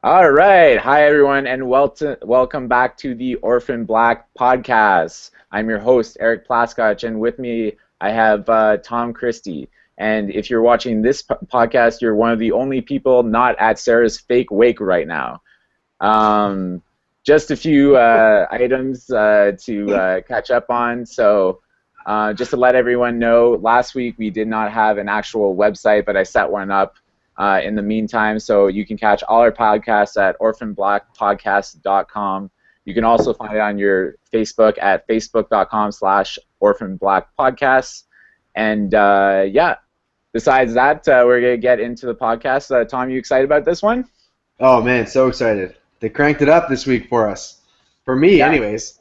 All right. Hi, everyone, and welcome back to the Orphan Black podcast. I'm your host, Eric Plaskotch, and with me, I have Tom Christie. And if you're watching this podcast, you're one of the only people not at Sarah's fake wake right now. Just a few items to catch up on. So just to let everyone know, last week we did not have an actual website, but I set one up in the meantime, so you can catch all our podcasts at orphanblackpodcast.com. You can also find it on your Facebook at facebook.com/orphanblackpodcasts. And yeah, besides that, we're going to get into the podcast. Tom, you excited about this one? Oh man, so excited. They cranked it up this week for us. For me, anyways.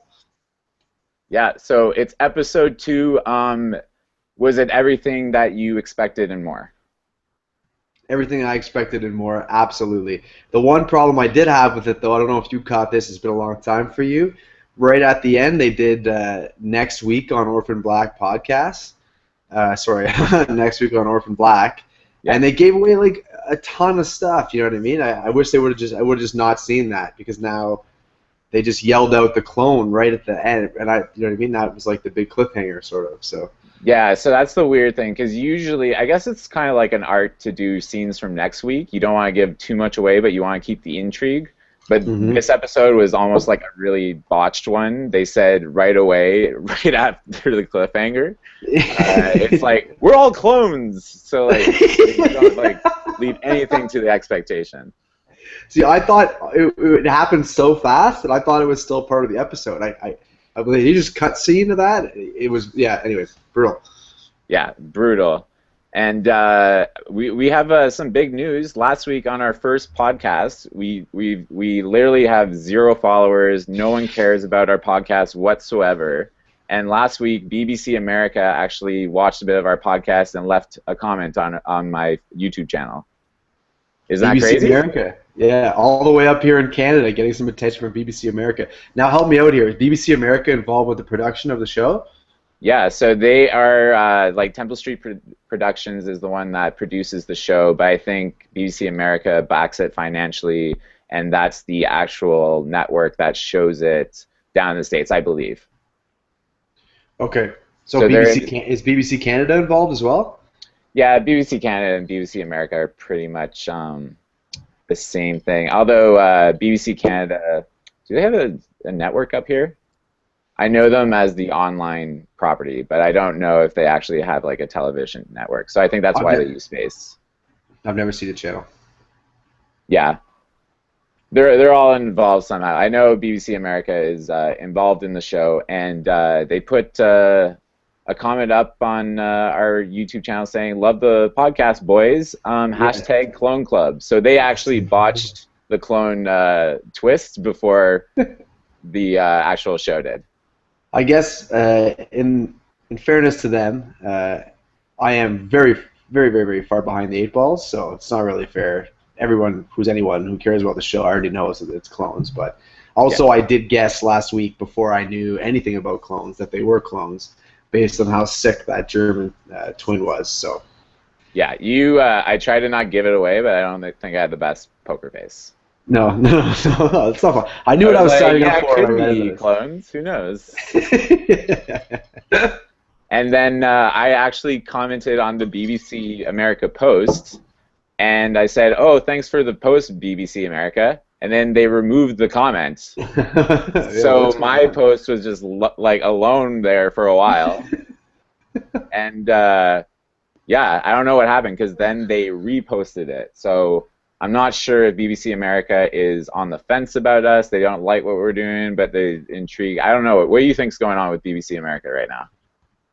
Yeah, so it's episode 2. Was it everything that you expected and more? Everything I expected and more, absolutely. The one problem I did have with it, though, I don't know if you caught this, it's been a long time for you. Right at the end, they did next week on Orphan Black podcast. Next week on Orphan Black. Yeah. And they gave away like a ton of stuff, you know what I mean? I wish they would have just not seen that, because now they just yelled out the clone right at the end, and you know what I mean? That was like the big cliffhanger, sort of, so. Yeah, so that's the weird thing, because usually, I guess it's kind of like an art to do scenes from next week. You don't want to give too much away, but you want to keep the intrigue. But this episode was almost like a really botched one. They said right away, right after the cliffhanger, it's like, we're all clones! So, like, you don't, like, leave anything to the expectation. See, I thought it happened so fast that I thought it was still part of the episode. I believe you just cut scene to that. It was, yeah, anyways, brutal. Yeah, brutal. And we have some big news. Last week on our first podcast, we literally have 0 followers. No one cares about our podcast whatsoever. And last week, BBC America actually watched a bit of our podcast and left a comment on my YouTube channel. Isn't that crazy? BBC America. Yeah, all the way up here in Canada, getting some attention from BBC America. Now help me out here. Is BBC America involved with the production of the show? Yeah, so they are, like Temple Street Productions is the one that produces the show, but I think BBC America backs it financially, and that's the actual network that shows it down in the States, I believe. Okay, so is BBC Canada involved as well? Yeah, BBC Canada and BBC America are pretty much the same thing. Although BBC Canada, do they have a network up here? I know them as the online property, but I don't know if they actually have like a television network. So I think that's why they use space. I've never seen the channel. Yeah, they're all involved somehow. I know BBC America is involved in the show, and they put a comment up on our YouTube channel saying, "Love the podcast, boys." Hashtag Clone Club. So they actually botched the clone twist before the actual show did. I guess in fairness to them, I am very, very, very, very far behind the 8 balls, so it's not really fair. Anyone who cares about the show already knows that it's clones. But also, I did guess last week before I knew anything about clones that they were clones, based on how sick that German twin was. So. Yeah, I tried to not give it away, but I don't think I had the best poker face. No, it's not fun. I knew what I was signing up for. Could be clones. Who knows? And then I actually commented on the BBC America post, and I said, "Oh, thanks for the post, BBC America." And then they removed the comment. So my post was just like alone there for a while. And yeah, I don't know what happened, because then they reposted it. So I'm not sure if BBC America is on the fence about us. They don't like what we're doing, but they're intrigued. I don't know. What do you think's going on with BBC America right now?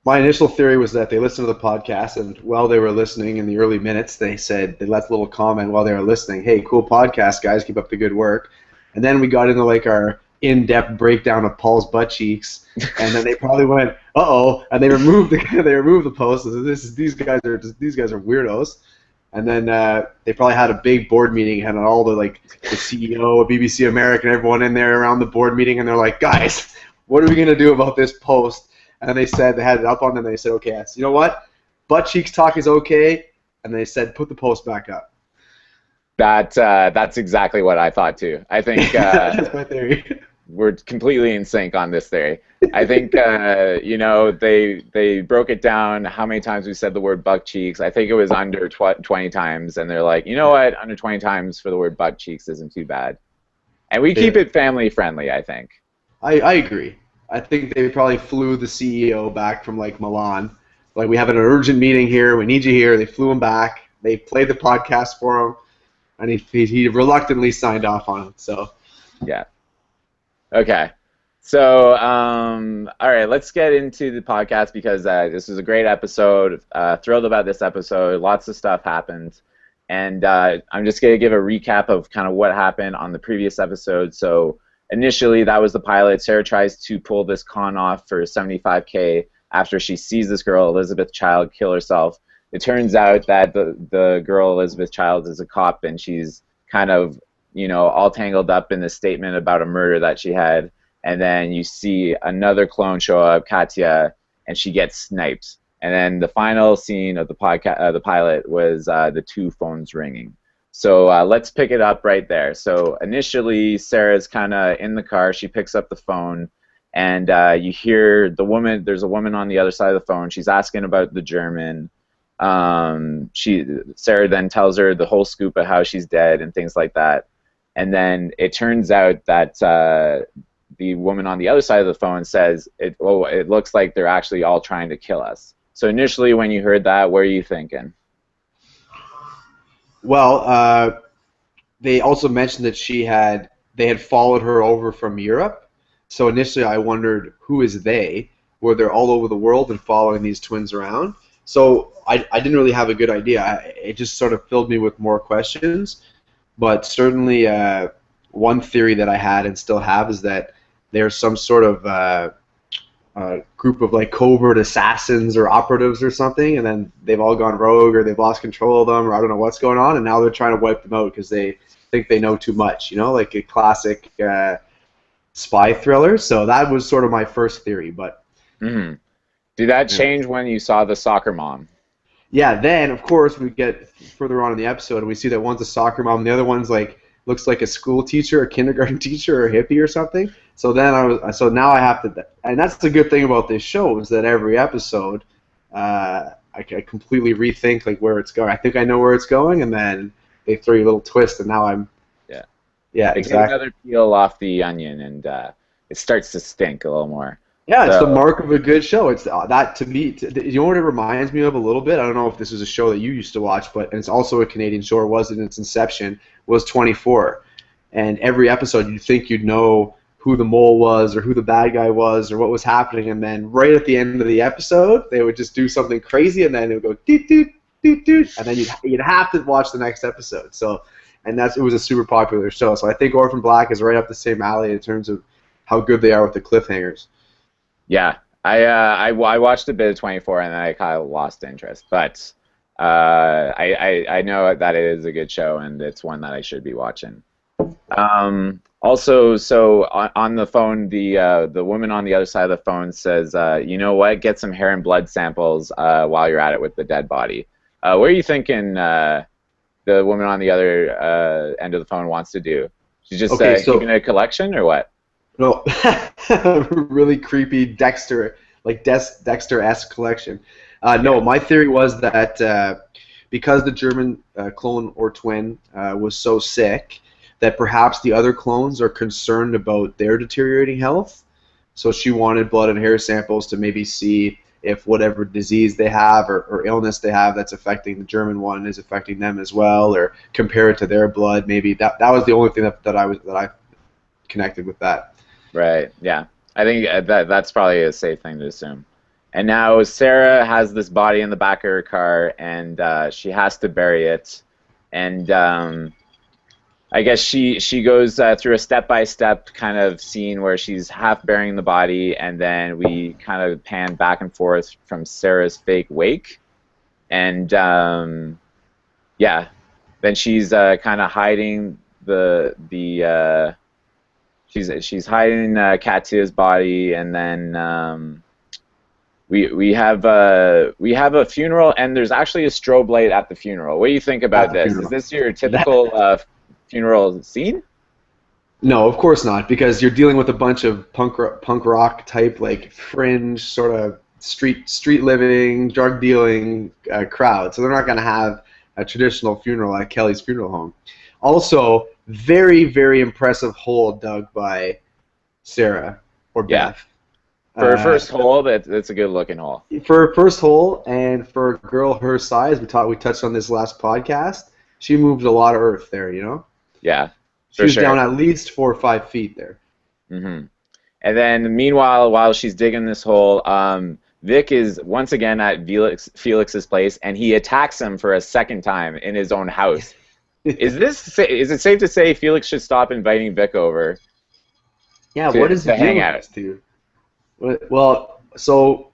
My initial theory was that they listened to the podcast, and while they were listening in the early minutes, they left a little comment while they were listening. Hey, cool podcast, guys. Keep up the good work. And then we got into like our in-depth breakdown of Paul's butt cheeks, and then they probably went, "Uh-oh," and they removed the post. These guys are weirdos. And then they probably had a big board meeting, and all the CEO of BBC America and everyone in there around the board meeting, and they're like, "Guys, what are we gonna do about this post?" And they had it up on them, and they said, "Okay, you know what? Butt cheeks talk is okay." And they said, "Put the post back up." That's exactly what I thought too. I think That's my theory. we're completely in sync on this theory. I think they broke it down how many times we said the word buck cheeks. I think it was under 20 times, and they're like, you know what, under 20 times for the word buck cheeks isn't too bad, and we keep Yeah. it family friendly. I think. I agree. I think they probably flew the CEO back from like Milan. Like, we have an urgent meeting here. We need you here. They flew him back. They played the podcast for him, and he reluctantly signed off on it. So Yeah. Okay. So, all right, let's get into the podcast because this was a great episode. Thrilled about this episode. Lots of stuff happened. And I'm just going to give a recap of kind of what happened on the previous episode. So, initially, that was the pilot. Sarah tries to pull this con off for 75K after she sees this girl, Elizabeth Child, kill herself. It turns out that the girl, Elizabeth Child, is a cop, and she's kind of all tangled up in this statement about a murder that she had, and then you see another clone show up, Katya, and she gets sniped. And then the final scene of the podcast, the pilot, was the two phones ringing. So let's pick it up right there. So initially, Sarah's kind of in the car. She picks up the phone, and you hear the woman. There's a woman on the other side of the phone. She's asking about the German. Sarah then tells her the whole scoop of how she's dead and things like that. And then it turns out that the woman on the other side of the phone says, it looks like they're actually all trying to kill us. So initially, when you heard that, what are you thinking? well, they also mentioned that they had followed her over from Europe. So initially, I wondered, who is they? Were they all over the world and following these twins around? So I didn't really have a good idea. It just sort of filled me with more questions. But certainly, one theory that I had and still have is that there's some sort of group of like covert assassins or operatives or something, and then they've all gone rogue or they've lost control of them, or I don't know what's going on, and now they're trying to wipe them out because they think they know too much. Like a classic spy thriller. So that was sort of my first theory. But Mm-hmm. Did that change when you saw the soccer mom? yeah, then of course we get further on in the episode and we see that one's a soccer mom, and the other one's like looks like a school teacher, a kindergarten teacher, or a hippie or something. So then so now I have to, and that's the good thing about this show is that every episode, I completely rethink like where it's going. I think I know where it's going, and then they throw you a little twist, and now Yeah. yeah, They get exactly. another peel off the onion, and it starts to stink a little more. Yeah, it's the So, mark of a good show. It's that to me. You know what it reminds me of a little bit? I don't know if this is a show that you used to watch, but and it's also a Canadian show. Or was in its inception was 24, and every episode you'd think you'd know who the mole was or who the bad guy was or what was happening, and then right at the end of the episode they would just do something crazy, and then it would go doot doot doot doot, and then you'd have to watch the next episode. So, and it was a super popular show. So I think Orphan Black is right up the same alley in terms of how good they are with the cliffhangers. yeah, I watched a bit of 24, and then I kind of lost interest. But I know that it is a good show, and it's one that I should be watching. Also, so on the phone, the woman on the other side of the phone says, you know what, get some hair and blood samples while you're at it with the dead body. What are you thinking the woman on the other end of the phone wants to do? She's just Okay, so keeping a collection, or what? no, really creepy Dexter, like Dexter-esque collection. No, Yeah. my theory was that because the German clone or twin was so sick, that perhaps the other clones are concerned about their deteriorating health. So she wanted blood and hair samples to maybe see if whatever disease they have or illness they have that's affecting the German one is affecting them as well, or compare it to their blood. Maybe that was the only thing that I connected with that. Right. Yeah. I think that's probably a safe thing to assume. And now Sarah has this body in the back of her car, and she has to bury it. And I guess she goes through a step-by-step kind of scene where she's half burying the body, and then we kind of pan back and forth from Sarah's fake wake. And yeah, then she's kind of hiding she's hiding Katya's body, and then we have a funeral, and there's actually a strobe light at the funeral. What do you think At about the this? Is funeral. this your That, typical funeral scene? no, of course not, because you're dealing with a bunch of punk rock type, like fringe sort of street living, drug dealing crowd. So they're not going to have a traditional funeral at Kelly's funeral home. Also, very very impressive hole dug by Sarah or Yeah. Beth. For a Uh, first hole, that's a good looking hole. for a first hole and for a girl her size, we touched on this last podcast. She moved a lot of earth there, you know. Yeah, She for was down sure. at least 4 or 5 feet there. hmm And then meanwhile, while she's digging this hole, Vic is once again at Felix's place, and he attacks him for a second time in his own house. Is it safe to say Felix should stop inviting Vic over Yeah, what to is he hang doing out? this to? Well, so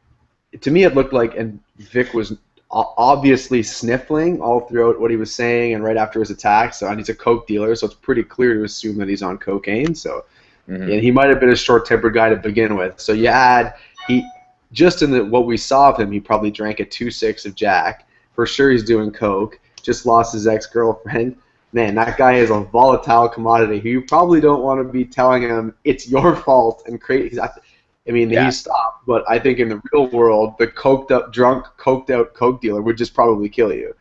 to me it looked like, and Vic was obviously sniffling all throughout what he was saying and right after his attack. So, and he's a coke dealer, so it's pretty clear to assume that he's on cocaine. So, hmm and he might have been a short-tempered guy to begin with. So you add he just in what we saw of him, he probably drank a 2.6 of Jack. For sure, he's doing coke. Just lost his ex-girlfriend. Man, that guy is a volatile commodity. You probably don't want to be telling him it's your fault and crazy. I mean, Yeah, he stopped, but I think in the real world, the coked out coke dealer would just probably kill you.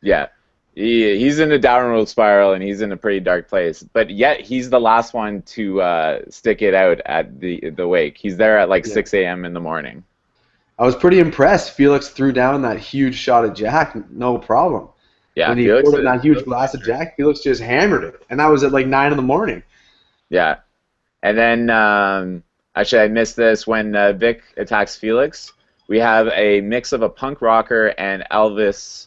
yeah. He's in a downward spiral, and he's in a pretty dark place. But yet he's the last one to stick it out at the wake. He's there at like Yeah. 6 a.m. in the morning. I was pretty impressed. Felix threw down that huge shot of Jack, no problem. Yeah, When he Felix. poured in that huge glass of Jack, Felix just hammered it, and that was at like 9 in the morning. Yeah, and then actually I missed this when Vic attacks Felix. We have a mix of a punk rocker and Elvis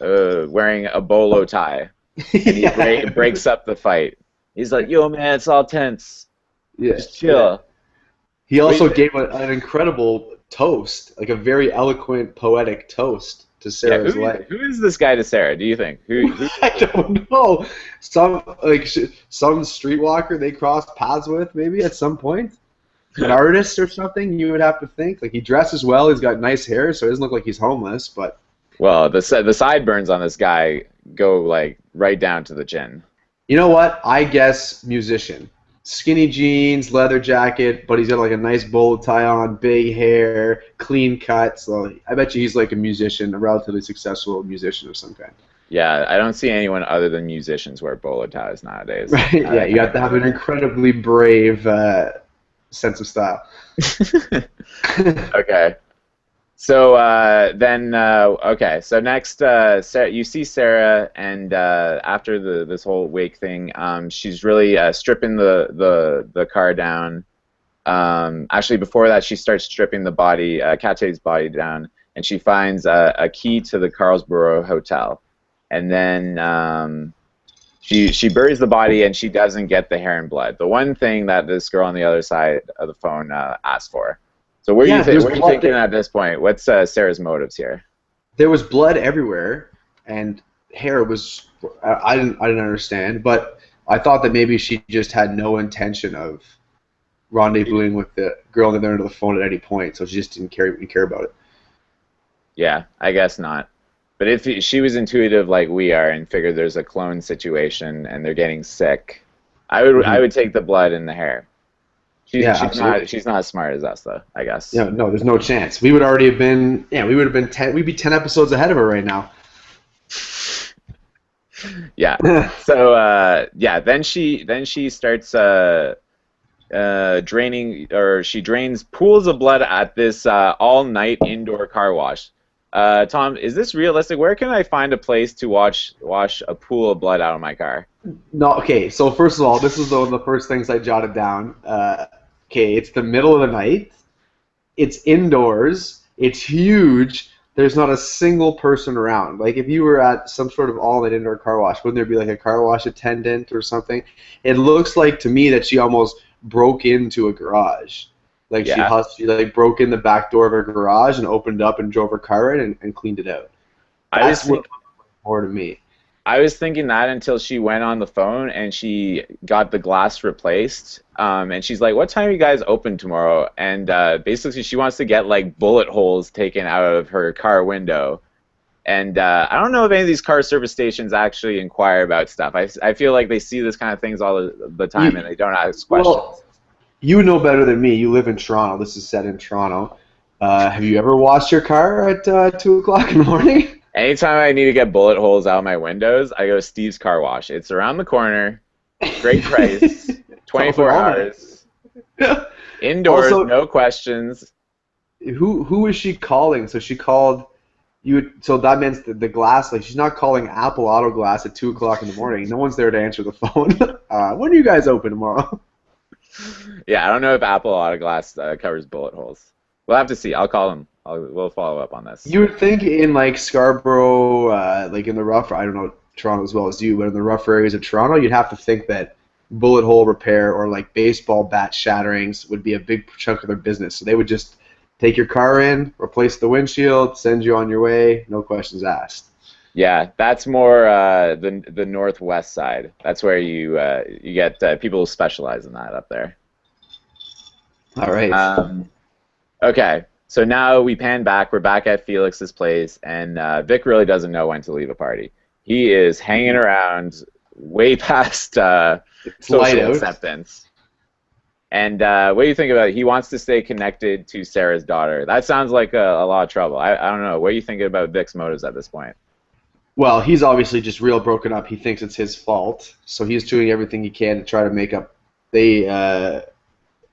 wearing a bolo tie, and he Yeah. breaks up the fight. He's like, "Yo, man, it's all tense. Yeah, Just yeah. chill." He What do also you think? gave an incredible toast, like a very eloquent, poetic toast to Yeah, Sarah's life. who is this guy to Sarah? Do you think? Who I don't know. Some streetwalker they crossed paths with maybe at some point. An artist or something, you would have to think. Like he dresses well, he's got nice hair, so it doesn't look like he's homeless. But Well, the sideburns on this guy go like right down to the chin. you know what? I guess musician. Skinny jeans, leather jacket, but he's got like a nice bow tie on, big hair, clean cut. So I bet you he's like a musician, a relatively successful musician of some kind. Yeah, I don't see anyone other than musicians wear bolo ties nowadays. Right? Yeah, you have to have an incredibly brave sense of style. Okay. So okay. So next, Sarah, you see Sarah, and after this whole wake thing, she's really stripping the car down. Actually, before that, she starts stripping the body, Kate's body down, and she finds a key to the Carlsboro Hotel, and then she buries the body, and she doesn't get the hair and blood. The one thing that this girl on the other side of the phone asked for. So what are you there's what are you blood thinking there. at this point? What's Sarah's motives here? There was blood everywhere, and hair was. I didn't understand, but I thought that maybe she just had no intention of rendezvousing with the girl on the other end of the phone at any point, so she just didn't care about it. Yeah, I guess not. But if she was intuitive like we are and figured there's a clone situation and they're getting sick, I would take the blood and the hair. Yeah, absolutely. She's not as smart as us though, I guess. Yeah, no, there's no chance. We would already have been. Yeah, we would have been 10. We'd be 10 episodes ahead of her right now. Yeah. So yeah, then she starts draining, or she drains pools of blood at this all-night indoor car wash. Tom, is this realistic? Where can I find a place to wash a pool of blood out of my car? No, okay. So first of all, this is one of the first things I jotted down. Okay, it's the middle of the night. It's indoors. It's huge. There's not a single person around. Like if you were at some sort of all-night indoor car wash, wouldn't there be like a car wash attendant or something? It looks like to me that she almost broke into a garage. Like Yeah. she like broke in the back door of her garage and opened up and drove her car in and cleaned it out. I That's just what think looked more to me. I was thinking that until she went on the phone and she got the glass replaced. And she's like, "What time are you guys open tomorrow?" And basically, she wants to get like bullet holes taken out of her car window. And I don't know if any of these car service stations actually inquire about stuff. I feel like they see this kind of things all the time and You, they don't ask well, questions. you know better than me. You live in Toronto. This is set in Toronto. Have you ever washed your car at 2 o'clock in the morning? Anytime I need to get bullet holes out of my windows, I go to Steve's Car Wash. It's around the corner, great price, All 24 right. hours, indoors, Also, no questions. who is she calling? So she called you. So that means the glass. Like she's not calling Apple Auto Glass at 2 o'clock in the morning. No one's there to answer the phone. When are you guys open tomorrow? Yeah, I don't know if Apple Auto Glass covers bullet holes. We'll have to see. I'll call them. We'll follow up on this. You would think in like Scarborough, like in the rough. I don't know Toronto as well as you, but in the rough areas of Toronto, you'd have to think that bullet hole repair or like baseball bat shatterings would be a big chunk of their business. So they would just take your car in, replace the windshield, send you on your way, no questions asked. Yeah, that's more the northwest side. That's where you get people who specialize in that up there. All right. Um, okay, so now we pan back. We're back at Felix's place, and Vic really doesn't know when to leave a party. He is hanging around way past It's light social out. acceptance. And what do you think about it? He wants to stay connected to Sarah's daughter. That sounds like a lot of trouble. I don't know. What are you thinking about Vic's motives at this point? Well, he's obviously just real broken up. He thinks it's his fault, so he's doing everything he can to try to make up. They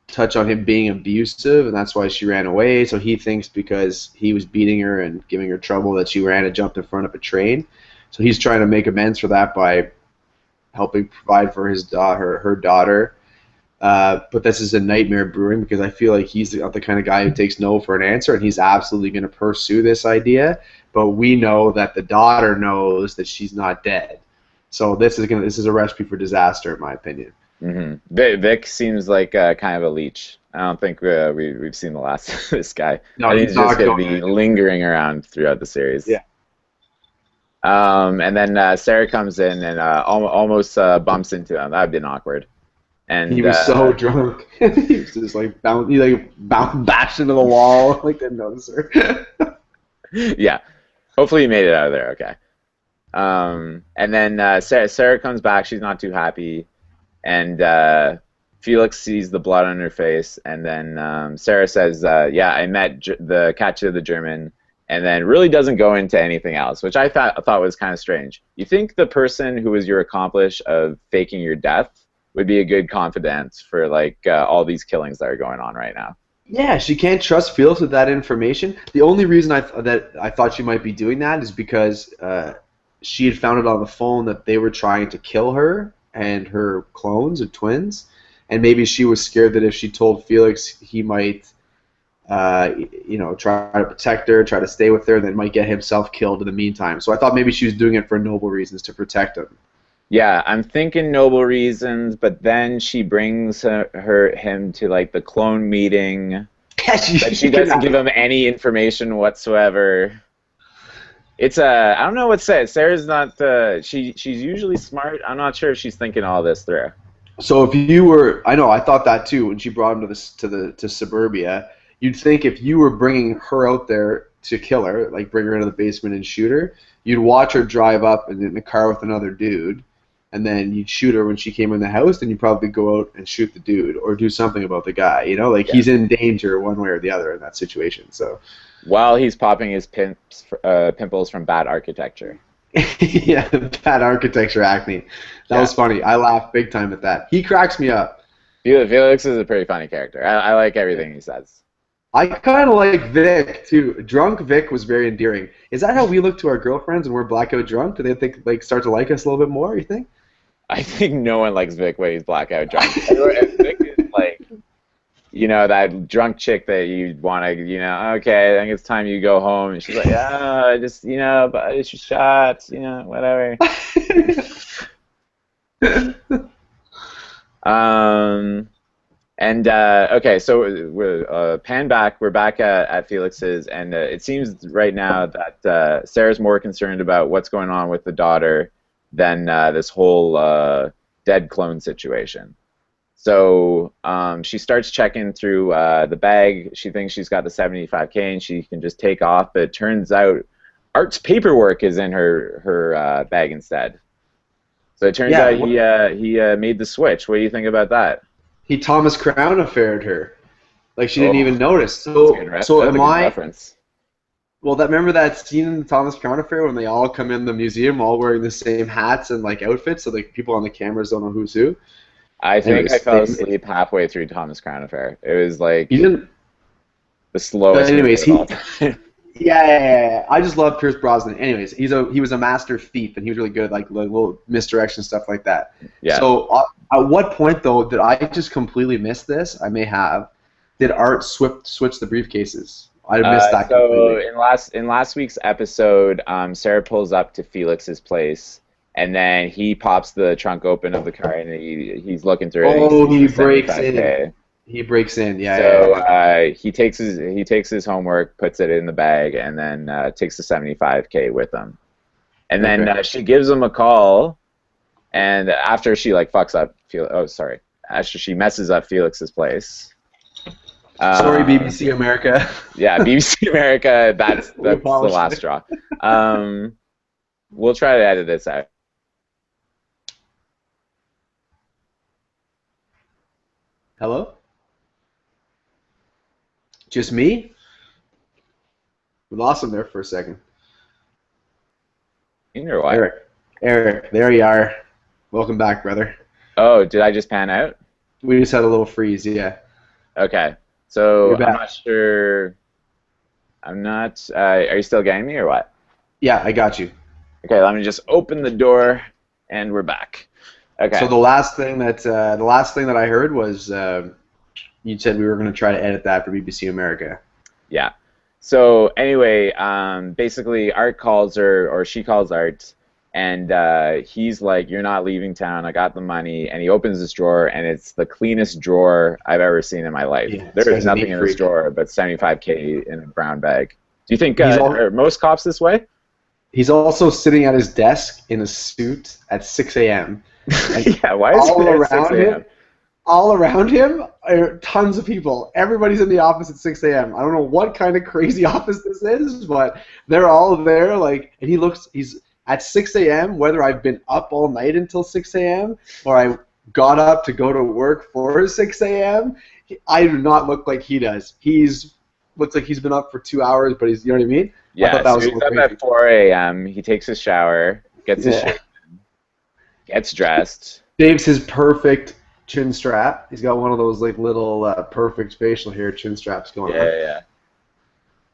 touch on him being abusive, and that's why she ran away. So he thinks because he was beating her and giving her trouble that she ran and jumped in front of a train. So he's trying to make amends for that by helping provide for his daughter, her daughter. But this is a nightmare brewing because I feel like he's the kind of guy who takes no for an answer, and he's absolutely going to pursue this idea. But we know that the daughter knows that she's not dead. So this is a recipe for disaster, in my opinion. Vic seems like kind of a leech. I don't think we've seen the last of this guy. No, I think he's he's just not going to going be to. lingering around throughout the series. Yeah. And then Sarah comes in and almost bumps into him. That would have been awkward. He And was so drunk. He was just like bashed into the wall. Like didn't notice her. yeah, hopefully he made it out of there. Okay. And then Sarah comes back. She's not too happy, and Felix sees the blood on her face, and then Sarah says, "Yeah, I met the Katja the German," and then really doesn't go into anything else, which I thought was kind of strange. You think the person who was your accomplice of faking your death would be a good confidant for like all these killings that are going on right now? Yeah, she can't trust Felix with that information. The only reason that I thought she might be doing that is because she had found it on the phone that they were trying to kill her and her clones or twins, and maybe she was scared that if she told Felix, he might, try to protect her, try to stay with her, then might get himself killed in the meantime. So I thought maybe she was doing it for noble reasons to protect him. Yeah, I'm thinking noble reasons, but then she brings him to like the clone meeting, but she doesn't give him any information whatsoever. It's I don't know what to say. Sarah's not she's usually smart. I'm not sure if she's thinking all this through. So if you were, I know, I thought that too when she brought him to suburbia. You'd think if you were bringing her out there to kill her, like bring her into the basement and shoot her, you'd watch her drive up in the car with another dude, and then you'd shoot her when she came in the house. Then you'd probably go out and shoot the dude or do something about the guy. You know, like Yeah. he's in danger one way or the other in that situation. So While he's popping his pimples from bad architecture. yeah, bad architecture acne. That Yeah. was funny. I laughed big time at that. He cracks me up. Felix is a pretty funny character. I like everything he says. I kind of like Vic too. Drunk Vic was very endearing. Is that how we look to our girlfriends when we're blackout drunk? Do they think like start to like us a little bit more? You think? I think no one likes Vic when he's blackout drunk. Vic is like, that drunk chick that you want to, okay, I think it's time you go home. And she's like, yeah, I just, but it's your shots, whatever. Okay, so we're pan back. We're back at Felix's, and it seems right now that Sarah's more concerned about what's going on with the daughter than this whole dead clone situation. So she starts checking through the bag. She thinks she's got the 75K and she can just take off. But it turns out Art's paperwork is in her bag instead. So it turns Yeah, out he made the switch. What do you think about that? he Thomas Crown affared her. Like she didn't Oh, even notice. that's a good So that's a am good I? reference. Well, that remember that scene in the Thomas Crown Affair when they all come in the museum all wearing the same hats and like outfits, so like people on the cameras don't know who's who. I think I Anyways, fell asleep halfway through Thomas Crown Affair. It was he like didn't. the But slowest movie anyways, of all he time. yeah. I just love Pierce Brosnan. Anyways, he was a master thief and he was really good at like little misdirection stuff like that. Yeah. So at what point though did I just completely miss this? I may have. Did Art switch the briefcases? I missed that So completely. in last week's episode, Sarah pulls up to Felix's place, and then he pops the trunk open of the car, and he's looking through it, and he Oh, sees he the breaks in. 75K. He breaks in. Yeah, yeah, So yeah. he takes his homework, puts it in the bag, and then takes the 75K with him. And then Okay. she gives him a call, and after she like fucks up, after she messes up Felix's place. Sorry, Um, BBC America. yeah, BBC America. That's We the last apologize. straw. Um, we'll try to edit this out. Hello? Just me? We lost him there for a second. Or what? Eric, there you are. Welcome back, brother. Oh, did I just pan out? We just had a little freeze, yeah. Okay. So You're I'm back. not sure. I'm not. Are you still getting me or what? Yeah, I got you. Okay, let me just open the door, and we're back. Okay. So the last thing that I heard was you said we were going to try to edit that for BBC America. Yeah. So anyway, basically, Art calls her, or she calls Art, and he's like, "You're not leaving town. I got the money." And he opens this drawer, and it's the cleanest drawer I've ever seen in my life. Yeah, this There is guy's a nothing neat in this freak. drawer but 75K in a brown bag. Do you think He's all, are most cops this way? he's also sitting at his desk in a suit at 6 a.m. And Yeah. Why is all it at 6 around a.m.? him, all around him are tons of people. Everybody's in the office at 6 a.m. I don't know what kind of crazy office this is, but they're all there. Like, and he's at 6 a.m. Whether I've been up all night until 6 a.m. or I got up to go to work for 6 a.m. I do not look like he does. Looks like he's been up for 2 hours, but you know what I mean? I Yeah. thought that So was a he's little up crazy. at 4 a.m. He takes his shower, gets his Yeah. shit, gets dressed. Shaves his perfect chin strap. He's got one of those like little perfect facial hair chin straps going Yeah, on. yeah, yeah.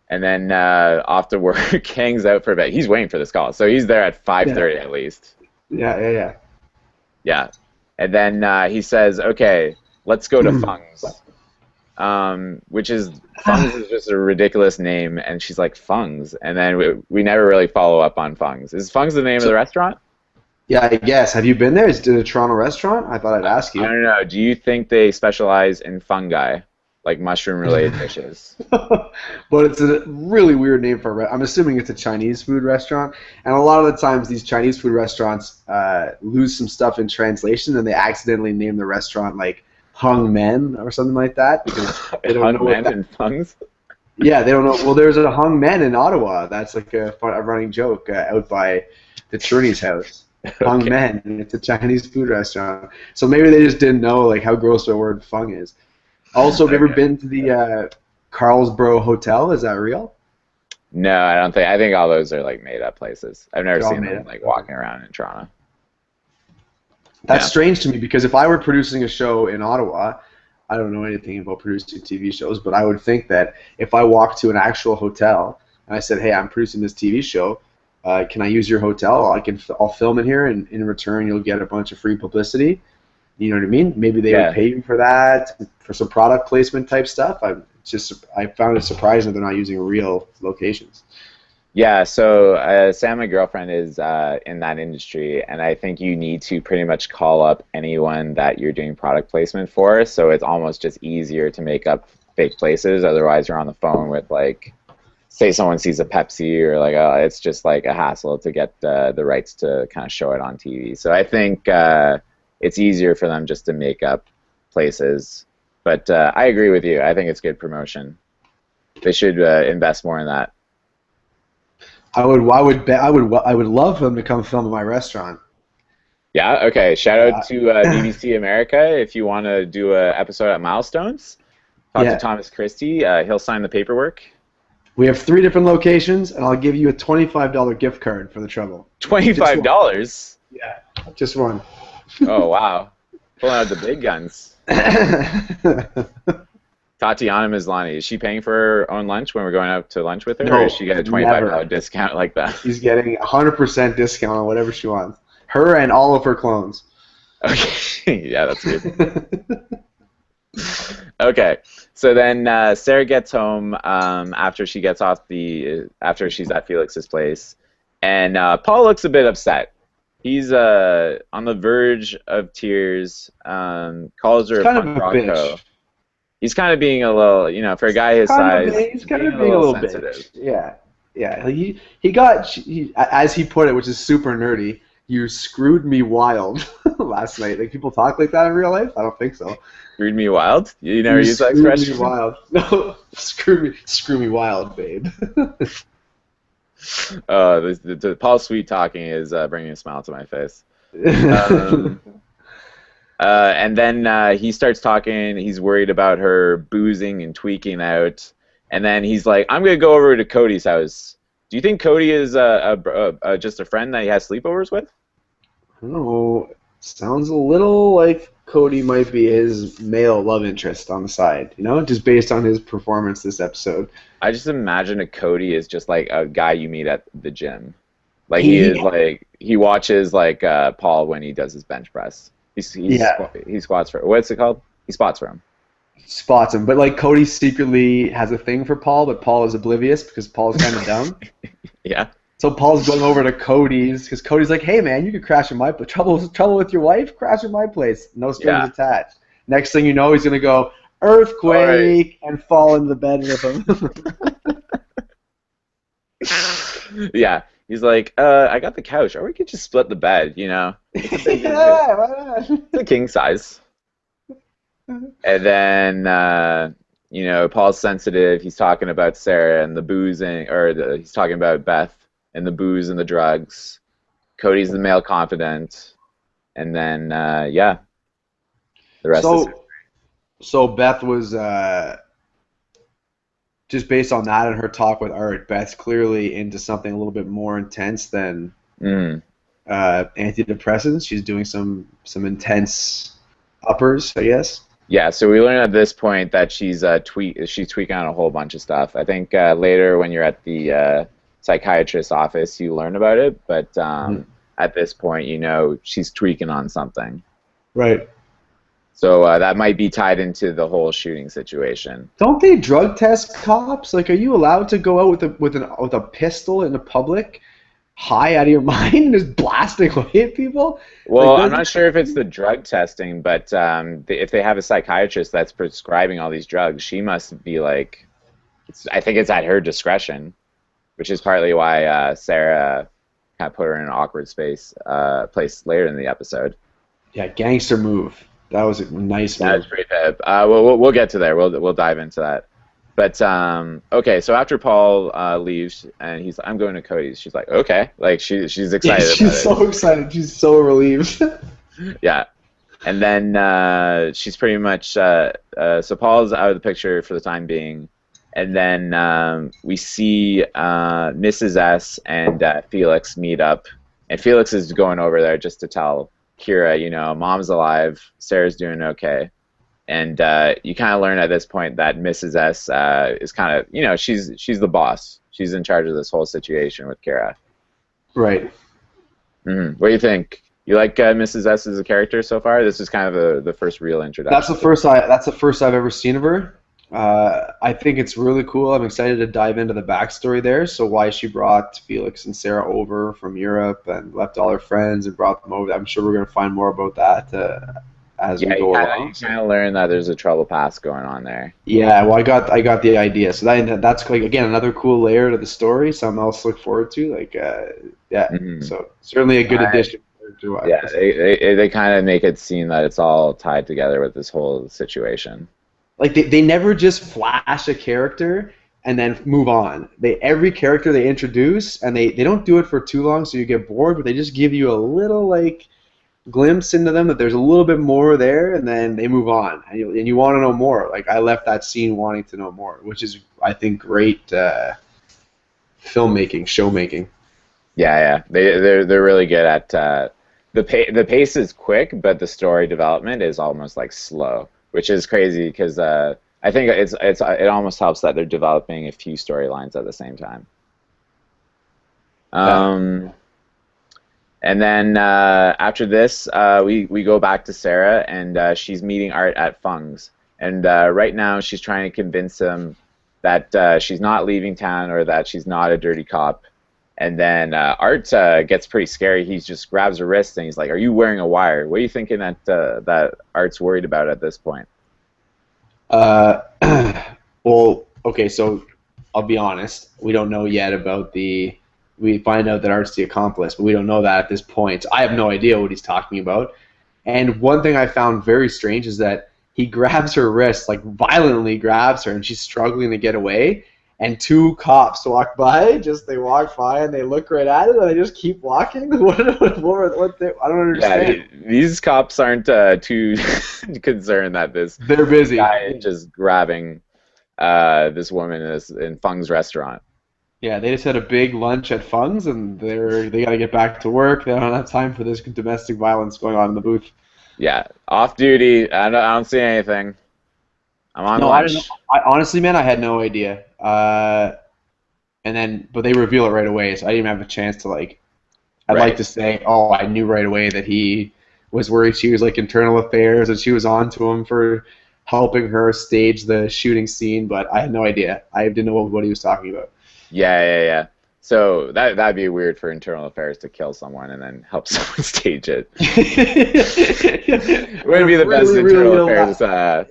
And then off to work, hangs out for a bit. He's waiting for this call, so he's there at 5:30 at least. Yeah, yeah, yeah. Yeah. And then he says, "Okay, let's go to Fung's," Fung's is just a ridiculous name. And she's like, "Fung's," and then we never really follow up on Fung's. Is Fung's the name of the restaurant? Yeah, I guess. Have you been there? Is it a Toronto restaurant? I thought I'd ask I you. don't know. Do you think they specialize in fungi, like mushroom-related dishes? But it's a really weird name for I'm assuming it's a Chinese food restaurant. And a lot of the times these Chinese food restaurants lose some stuff in translation and they accidentally name the restaurant like Hung Men or something like that because they don't know Hung what men that. and Fung's? Yeah, they don't know. Well, there's a Hung Men in Ottawa. That's like a running joke out by the Cherney's house. Hung Okay. Men. It's a Chinese food restaurant. So maybe they just didn't know like how gross the word fung is. Also, have you ever Okay. been to the Carlsborough Hotel? Is that real? No, I don't think. I think all those are like made-up places. I've never They're all seen made them up. like walking around in Toronto. That's Yeah. strange to me because if I were producing a show in Ottawa, I don't know anything about producing TV shows, but I would think that if I walked to an actual hotel and I said, "Hey, I'm producing this TV show. Can I use your hotel? I'll film it here, and in return, you'll get a bunch of free publicity." You know what I mean? Maybe they Yeah. would pay you for that, for some product placement type stuff. I found it surprising that they're not using real locations. Yeah, so Sam, my girlfriend, is in that industry, and I think you need to pretty much call up anyone that you're doing product placement for, so it's almost just easier to make up fake places. Otherwise, you're on the phone with like say someone sees a Pepsi or like it's just like a hassle to get the rights to kind of show it on TV. So I think it's easier for them just to make up places. But I agree with you. I think it's good promotion. They should invest more in that. I would love them to come film at my restaurant. Yeah. Okay. Shout out Yeah. to BBC America if you want to do a episode at Milestones. Talk to Yeah. Thomas Christie. He'll sign the paperwork. We have 3 different locations, and I'll give you a $25 gift card for the trouble. $25. Yeah, just one. Oh wow, pulling out the big guns. Tatiana Maslany, is she paying for her own lunch when we're going out to lunch with her, No, or does she get a $25 never. discount like that? She's getting 100% discount on whatever she wants. Her and all of her clones. Okay, yeah, that's good. Okay, so then Sarah gets home after she gets off after she's at Felix's place, and Paul looks a bit upset. He's on the verge of tears. Calls her He's a kind of punk a rock bitch. hoe. He's kind of being a little, for a guy his size, He's kind of being a little sensitive. bitch. Yeah, yeah. As he put it, which is super nerdy. You screwed me wild last night. Like people talk like that in real life? I don't think so. Screwed me wild? You never use that Screwed expression? me wild. No, screw me wild, babe. The Paul sweet talking is bringing a smile to my face. And then he starts talking. He's worried about her boozing and tweaking out. And then he's like, I'm going to go over to Cody's house. Do you think Cody is just a friend that he has sleepovers with? I don't know. Sounds a little like Cody might be his male love interest on the side, just based on his performance this episode. I just imagine a Cody is just like a guy you meet at the gym. Like he watches like Paul when he does his bench press. He squats for, what's it called? He spots for him. Spots him, but like Cody secretly has a thing for Paul, but Paul is oblivious because Paul's kind of dumb. Yeah. So Paul's going over to Cody's because Cody's like, "Hey man, you could crash in my place. Trouble with your wife? Crash in my place. No strings attached." Next thing you know, he's gonna go earthquake and fall into the bed with him. Yeah. He's like, I got the couch, or we could just split the bed, It's a king size. And then, Paul's sensitive. He's talking about Sarah and the boozing, he's talking about Beth and the booze and the drugs. Cody's the male confidant. And then, the rest is... So Beth was, just based on that and her talk with Art, Beth's clearly into something a little bit more intense than antidepressants. She's doing some intense uppers, I guess. Yeah, so we learn at this point that she's tweaking on a whole bunch of stuff. I think later when you're at the psychiatrist's office, you learn about it, but at this point, she's tweaking on something. Right. So that might be tied into the whole shooting situation. Don't they drug test cops? Like, are you allowed to go out with a pistol in the public, high out of your mind, just blasting away at people? Well, I'm not sure if it's the drug testing, but if they have a psychiatrist that's prescribing all these drugs, she must be like, I think it's at her discretion, which is partly why Sarah kind of put her in an awkward place later in the episode. Yeah, gangster move. That was a nice move. That was pretty pip. We'll get to there. We'll dive into that. But okay, so after Paul leaves and he's like, I'm going to Cody's. She's like, okay, like she's excited. She's so excited. She's so relieved. Yeah, and then she's pretty much so Paul's out of the picture for the time being, and then we see Mrs. S and Felix meet up, and Felix is going over there just to tell Kira, mom's alive, Sarah's doing okay. And you kind of learn at this point that Mrs. S is kind of, she's the boss. She's in charge of this whole situation with Kira. Right. Mm-hmm. What do you think? You like Mrs. S as a character so far? This is kind of the first real introduction. That's the first I've ever seen of her. I think it's really cool. I'm excited to dive into the backstory there. So why she brought Felix and Sarah over from Europe and left all her friends and brought them over. I'm sure we're going to find more about that as we Yeah, go along. you kind of learn that there's a trouble past going on there. Yeah, well, I got the idea. So that's like again another cool layer to the story. Something else to look forward to. Like, yeah. Hmm. So certainly a good addition to Yeah, wise. they kind of make it seem that it's all tied together with this whole situation. Like they never just flash a character and then move on. They every character they introduce and they don't do it for too long so you get bored, but they just give you a little like glimpse into them that there's a little bit more there, and then they move on, and you want to know more. Like I left that scene wanting to know more, which is I think great filmmaking, showmaking. Yeah, they're really good at the pace is quick, but the story development is almost like slow, which is crazy because I think it almost helps that they're developing a few storylines at the same time. Yeah. Um, and then after this, we go back to Sarah, and she's meeting Art at Fung's, and right now she's trying to convince him that she's not leaving town or that she's not a dirty cop. And then Art gets pretty scary. He just grabs her wrist and he's like, "Are you wearing a wire?" What are you thinking that Art's worried about at this point? Uh, well, okay, so I'll be honest. We don't know yet about the. We find out that Art's the accomplice, but we don't know that at this point. I have no idea what he's talking about. And one thing I found very strange is that he grabs her wrist, like violently grabs her, and she's struggling to get away. And two cops walk by. They walk by and they look right at it, and they just keep walking. I don't Yeah, understand. these cops aren't too concerned that this They're busy. guy is just grabbing this woman in Fung's restaurant. Yeah, they just had a big lunch at Fung's, and they got to get back to work. They don't have time for this domestic violence going on in the booth. Yeah, off duty. I don't see anything. I'm on No, I don't know. lunch. Honestly, man, I had no idea. But they reveal it right away, so I didn't even have a chance to like. I'd like Right. to say, oh, I knew right away that he was worried she was like internal affairs, and she was on to him for helping her stage the shooting scene. But I had no idea. I didn't know what he was talking about. Yeah. So that'd be weird for internal affairs to kill someone and then help someone stage it. It wouldn't be the best Really, internal really affairs. a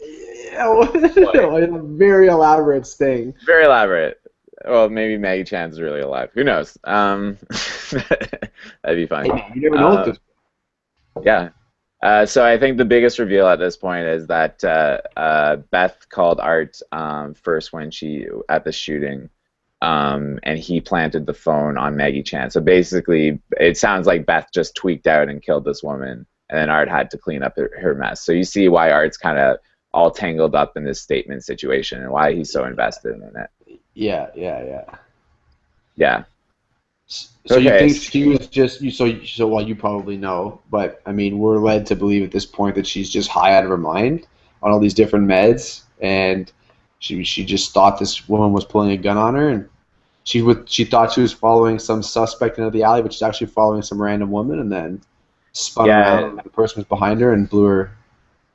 very elaborate sting. Very elaborate. Well, maybe Maggie Chan's really alive. Who knows? That'd be fun. Hey, you never know what this. Yeah. So I think the biggest reveal at this point is that Beth called Art first when she at the shooting, and he planted the phone on Maggie Chan. So basically, it sounds like Beth just tweaked out and killed this woman, and then Art had to clean up her mess. So you see why Art's kind of all tangled up in this statement situation and why he's so invested in it. Yeah. Yeah. So you Okay. think she was just so well you probably know, but I mean we're led to believe at this point that she's just high out of her mind on all these different meds, and she just thought this woman was pulling a gun on her, and she thought she was following some suspect into the alley, but she's actually following some random woman, and then spun around and the person was behind her and blew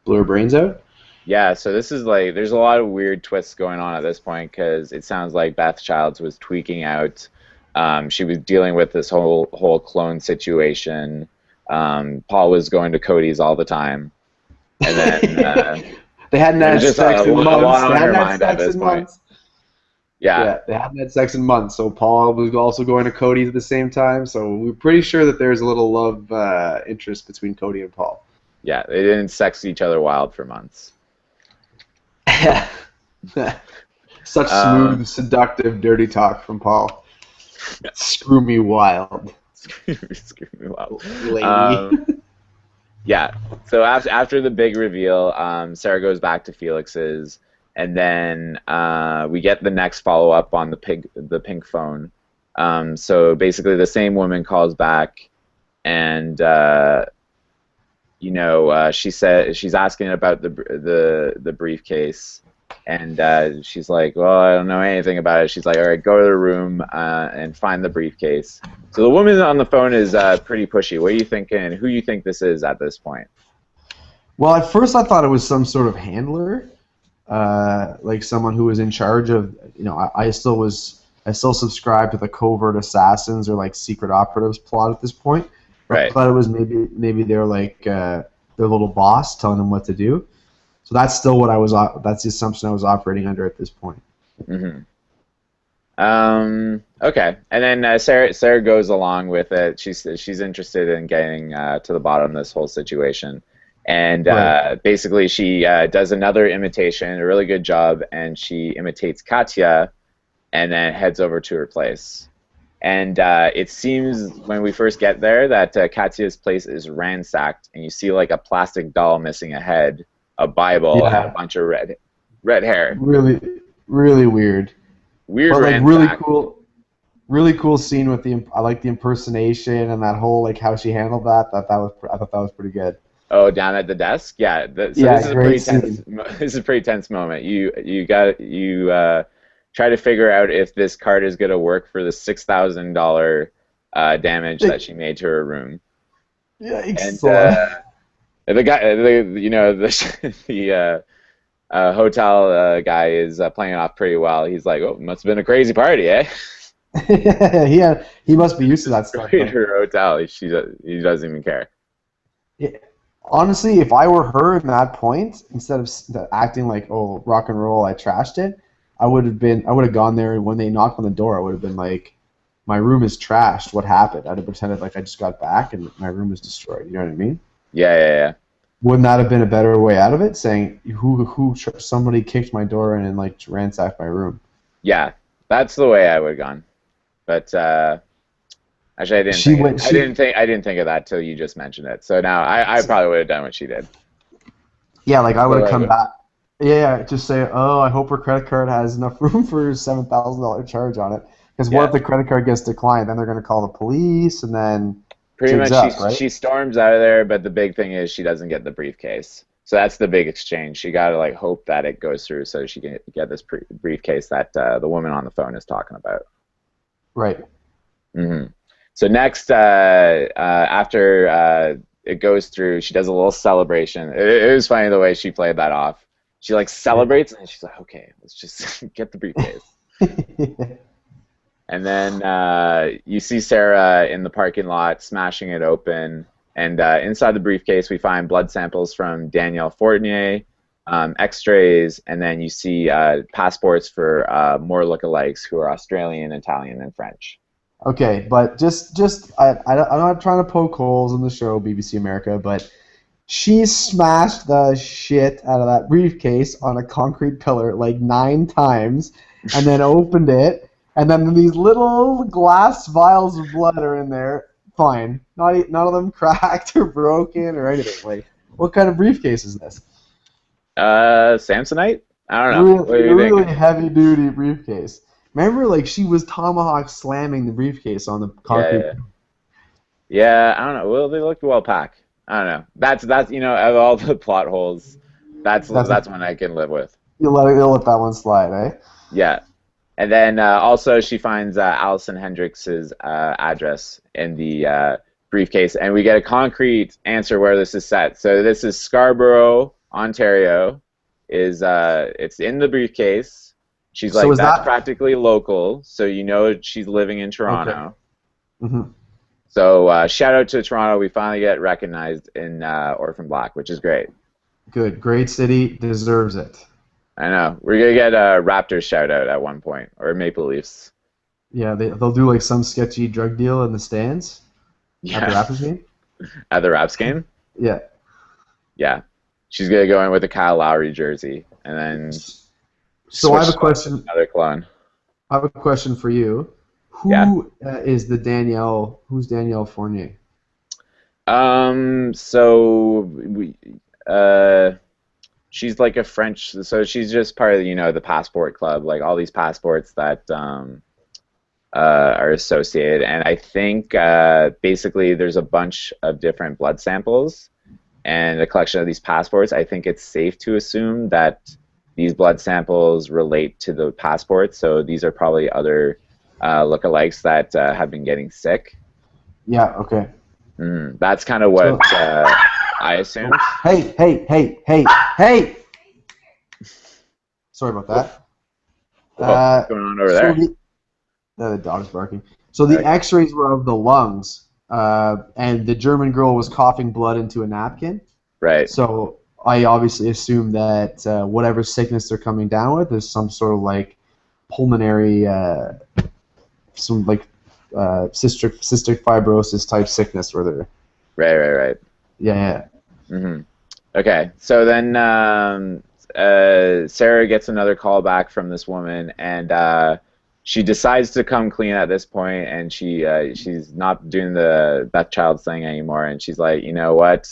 her brains out. Yeah, so this is like, there's a lot of weird twists going on at this point because it sounds like Beth Childs was tweaking out. She was dealing with this whole clone situation. Paul was going to Cody's all the time, and then They hadn't had there's just sex in a lot months. They on her hadn't had mind at sex this in point. months. Yeah, Yeah, they hadn't had sex in months, so Paul was also going to Cody's at the same time. So we're pretty sure that there's a little love interest between Cody and Paul. yeah, they didn't sex each other wild for months. Such smooth, seductive, dirty talk from Paul. Screw me wild, Screw me wild. lady. Yeah. So after the big reveal, Sarah goes back to Felix's, and then we get the next follow up on the pink phone. So basically, the same woman calls back, and she said she's asking about the briefcase, and she's like, "Well, I don't know anything about it." She's like, "All right, go to the room and find the briefcase." So the woman on the phone is pretty pushy. What are you thinking? Who do you think this is at this point? Well, at first I thought it was some sort of handler, like someone who was in charge of. I still subscribe to the covert assassins or like secret operatives plot at this point. Right. I thought it was maybe they're like their little boss telling them what to do. So that's still what that's the assumption I was operating under at this point. Mm-hmm. Okay, and then Sarah goes along with it. She's interested in getting to the bottom of this whole situation, and Right. basically she does another imitation, a really good job, and she imitates Katya, and then heads over to her place. And it seems when we first get there that Katya's place is ransacked, and you see like a plastic doll missing a head, a Bible, and a Yeah. bunch of red hair. Really, really weird. Weird But like ransack. really cool scene with I like the impersonation and that whole like how she handled that. I thought that was pretty good. Oh, down at the desk? Yeah. So this Yeah, is a great pretty tense. scene. This is a pretty tense moment. You try to figure out if this card is going to work for the $6,000 damage that she made to her room. Yikes! And the guy, the hotel guy is playing it off pretty well. He's like, "Oh, must have been a crazy party, eh?" He must be used to that stuff. Destroyed her hotel. He doesn't even care. Yeah. Honestly, if I were her in that point, instead of acting like, oh, rock and roll, I trashed it, I would have gone there, and when they knocked on the door, I would have been like, my room is trashed. What happened? I'd have pretended like I just got back and my room is destroyed. You know what I mean? Yeah. Wouldn't that have been a better way out of it? Saying somebody kicked my door in and like ransacked my room. Yeah, that's the way I would have gone. But actually, I didn't think of that till you just mentioned it. So now I probably would have done what she did. Yeah, like I would have But, come back. Yeah, just say, oh, I hope her credit card has enough room for $7,000 charge on it. Because what if the credit card gets declined? Then they're going to call the police, and then pretty much right? she storms out of there. But the big thing is she doesn't get the briefcase. So that's the big exchange. She got to like hope that it goes through so she can get this briefcase that the woman on the phone is talking about. Right. Mm-hmm. So next, after it goes through, she does a little celebration. It was funny the way she played that off. She like celebrates and she's like, "Okay, let's just get the briefcase." And then you see Sarah in the parking lot smashing it open. And inside the briefcase, we find blood samples from Danielle Fournier, X-rays, and then you see passports for more lookalikes who are Australian, Italian, and French. Okay, but I'm not trying to poke holes in the show, BBC America, but she smashed the shit out of that briefcase on a concrete pillar like 9 times, and then opened it, and then these little glass vials of blood are in there. Fine, none of them cracked or broken or anything. Like, what kind of briefcase is this? Samsonite? I don't know. What do you Really think? heavy duty briefcase. Remember, like she was tomahawk slamming the briefcase on the concrete. Yeah, I don't know. Well, they looked well packed. I don't know. That's of all the plot holes, that's one I can live with. You'll let that one slide, eh? Yeah. And then also she finds Allison Hendricks's address in the briefcase, and we get a concrete answer where this is set. So this is Scarborough, Ontario. It's in the briefcase. She's like, that's practically local, so you know she's living in Toronto. Okay. Mm-hmm. So shout out to Toronto. We finally get recognized in Orphan Black, which is great. Good. Great city. Deserves it. I know. We're going to get a Raptors shout out at one point, or Maple Leafs. Yeah, they'll do like some sketchy drug deal in the stands at the Raptors game. At the Raps game? Yeah. Yeah. She's going to go in with a Kyle Lowry jersey, and then... So I have a question. Another clone. I have a question for you. Who is the Danielle? Who's Danielle Fournier? So she's like a French. So she's just part of the passport club, like all these passports that are associated. And I think basically there's a bunch of different blood samples and a collection of these passports. I think it's safe to assume that these blood samples relate to the passports, so these are probably other lookalikes that have been getting sick. Yeah, okay. That's kind of what I assumed. Hey! Sorry about that. What's going on over there? The dog's barking. So the X-rays were of the lungs, and the German girl was coughing blood into a napkin. Right. So I obviously assume that whatever sickness they're coming down with is some sort of like pulmonary, some like cystic fibrosis type sickness where they're Right. Right. Right. yeah. Hmm. Okay. So then Sarah gets another call back from this woman, and she decides to come clean at this point, and she's not doing the Beth Childs thing anymore, and she's like, you know what?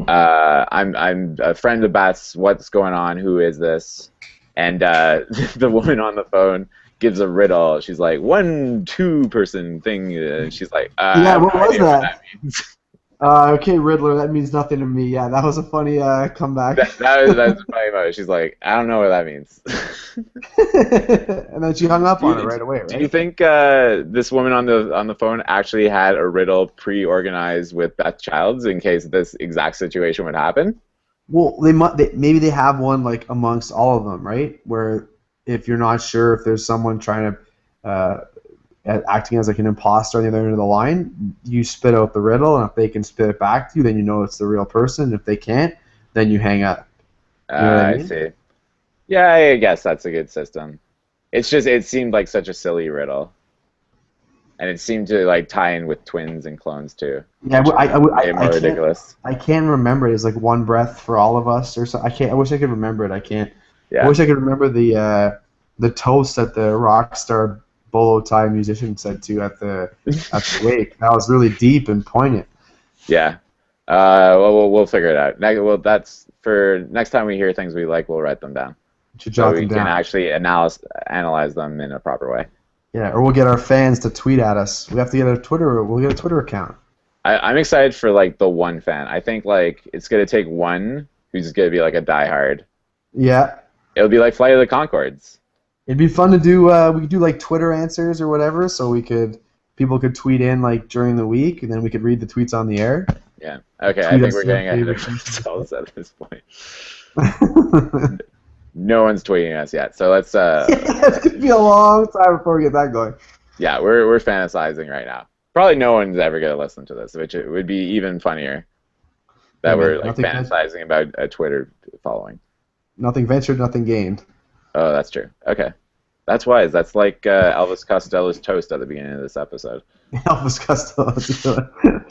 I'm a friend of Beth's. What's going on? Who is this? And the woman on the phone gives a riddle. She's like, one, two person thing. And she's like, I Yeah, have what no was idea what that? that means. Okay, Riddler, that means nothing to me. Yeah, that was a funny comeback. That's probably about it. She's like, I don't know what that means. And then she hung up Do on it you, right away, do you right? think this woman on the phone actually had a riddle pre-organized with Beth Childs in case this exact situation would happen? Well, maybe they have one like amongst all of them, right? Where if you're not sure if there's someone trying to acting as like an imposter on the other end of the line, you spit out the riddle, and if they can spit it back to you, then you know it's the real person. If they can't, then you hang up. You know what I I mean? see. Yeah, I guess that's a good system. It's just it seemed like such a silly riddle, and it seemed to like tie in with twins and clones too, Yeah, which made it I more can't. ridiculous. I can't remember it. It's like one breath for all of us, or so. I can't. I wish I could remember it. I can't. I Yeah. wish I could remember the toast that the rock star bolo tie musician said to at the wake. That was really deep and poignant. Yeah. Well, we'll figure it out. Well, that's for next time we hear things we like, we'll write them down You should so jot we them can down. actually analyze them in a proper way. Yeah, or we'll get our fans to tweet at us. We have to get a Twitter. We'll get a Twitter account. I'm excited for like the one fan. I think like it's gonna take one who's gonna be like a diehard. Yeah, It'll be like Flight of the Concords. it'd be fun to do. We could do like Twitter answers or whatever, so people could tweet in like during the week, and then we could read the tweets on the air. Yeah. Okay, I Tweet think us we're their getting ahead favorite of pieces ourselves at this point. of No one's tweeting us yet, so let's it's gonna be a long time before we get that going. yeah, we're fantasizing right now. Probably no one's ever gonna listen to this, which it would be even funnier Hey that we're man, like fantasizing about a Twitter following. nothing ventured, nothing gained. Oh, that's true. Okay, that's wise. That's like Elvis Costello's toast at the beginning of this episode. Elvis Costello.